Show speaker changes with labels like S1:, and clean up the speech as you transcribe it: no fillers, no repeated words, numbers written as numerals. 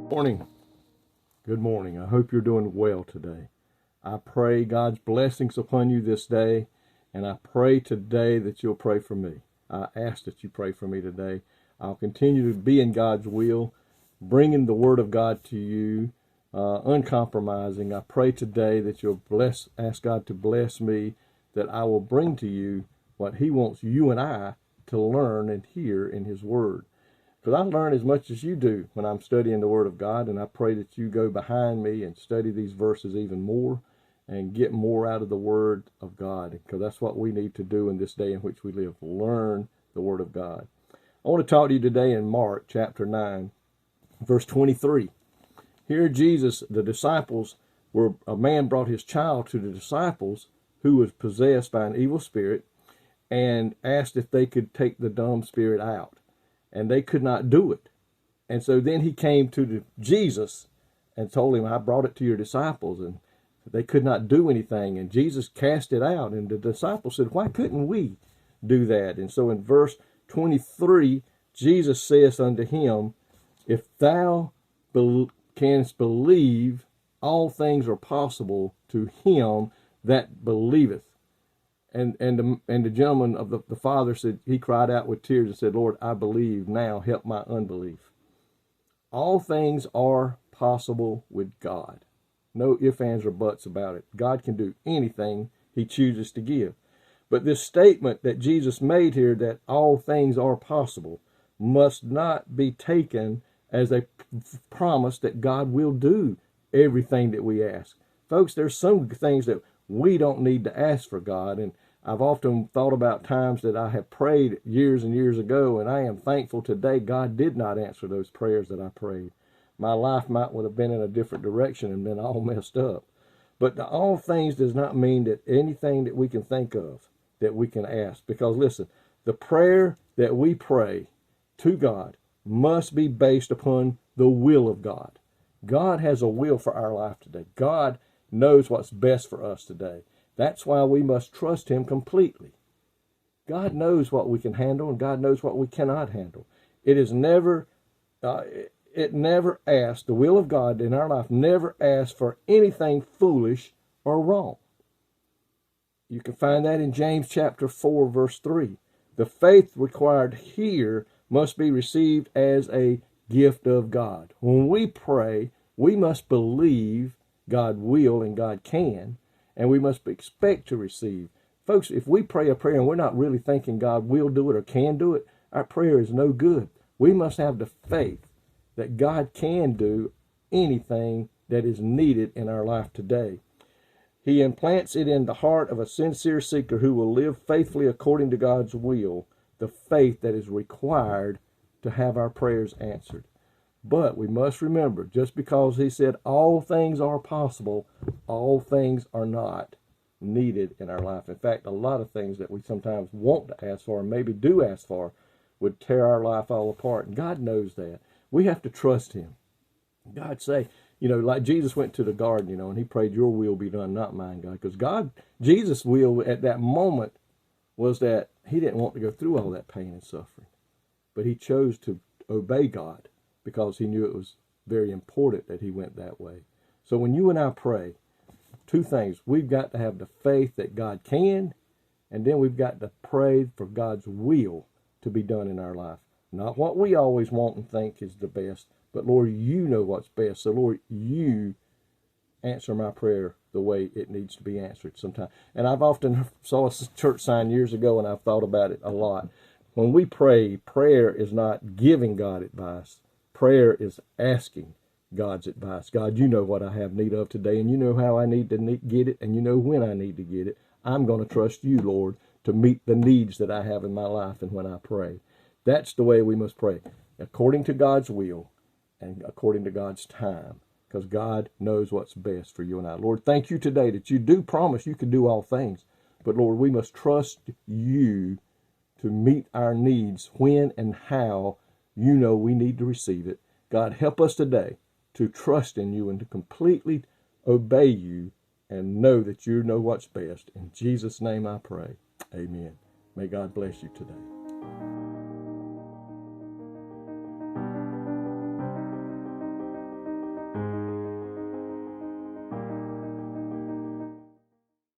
S1: Morning. Good morning. I hope you're doing well today. I pray God's blessings upon you this day, and I pray today that you'll pray for me. I ask that you pray for me today. I'll continue to be in God's will, bringing the Word of God to you, uncompromising. I pray today that you'll ask God to bless me, that I will bring to you what He wants you and I to learn and hear in His Word. Because I learn as much as you do when I'm studying the Word of God, and I pray that you go behind me and study these verses even more and get more out of the Word of God, because that's what we need to do in this day in which we live, learn the Word of God. I want to talk to you today in Mark chapter 9, verse 23. Here Jesus, the disciples, a man brought his child to the disciples who was possessed by an evil spirit and asked if they could take the dumb spirit out. And they could not do it. And so then he came to Jesus and told him, I brought it to your disciples, and they could not do anything. And Jesus cast it out. And the disciples said, why couldn't we do that? And so in verse 23, Jesus says unto him, if thou canst believe, all things are possible to him that believeth. And the gentleman of the father said, he cried out with tears and said, Lord, I believe, now help my unbelief. All things are possible with God. No ifs, ands, or buts about it. God can do anything he chooses to give. But this statement that Jesus made here, that all things are possible, must not be taken as a promise that God will do everything that we ask. Folks, there's some things that we don't need to ask for God. And I've often thought about times that I have prayed years and years ago, and I am thankful today God did not answer those prayers that I prayed. My life would have been in a different direction and been all messed up. But the all things does not mean that anything that we can think of that we can ask. Because listen, the prayer that we pray to God must be based upon the will of God. God has a will for our life today. God knows what's best for us today. That's why we must trust him completely. God knows what we can handle, and God knows what we cannot handle. It never asks, the will of God in our life never asks for anything foolish or wrong. You can find that in James chapter 4, verse 3. The faith required here must be received as a gift of God. When we pray, we must believe God will and God can, and we must expect to receive. Folks, if we pray a prayer and we're not really thinking God will do it or can do it, our prayer is no good. We must have the faith that God can do anything that is needed in our life today. He implants it in the heart of a sincere seeker who will live faithfully according to God's will, the faith that is required to have our prayers answered. But we must remember, just because he said all things are possible, all things are not needed in our life. In fact, a lot of things that we sometimes want to ask for and maybe do ask for would tear our life all apart. And God knows that. We have to trust him. God say, like Jesus went to the garden, and he prayed, your will be done, not mine, God. Because Jesus' will at that moment was that he didn't want to go through all that pain and suffering. But he chose to obey God, because he knew it was very important that he went that way. So when you and I pray, two things. We've got to have the faith that God can, and then we've got to pray for God's will to be done in our life. Not what we always want and think is the best, but Lord, you know what's best. So Lord, you answer my prayer the way it needs to be answered sometime. And I've often saw a church sign years ago, and I've thought about it a lot. When we pray, prayer is not giving God advice. Prayer is asking God's advice. God, you know what I have need of today, and you know how I need to get it, and you know when I need to get it. I'm going to trust you, Lord, to meet the needs that I have in my life and when I pray. That's the way we must pray, according to God's will and according to God's time, because God knows what's best for you and I. Lord, thank you today that you do promise you can do all things, but Lord, we must trust you to meet our needs when and how you know we need to receive it. God, help us today to trust in you and to completely obey you and know that you know what's best. In Jesus' name I pray. Amen. May God bless you today.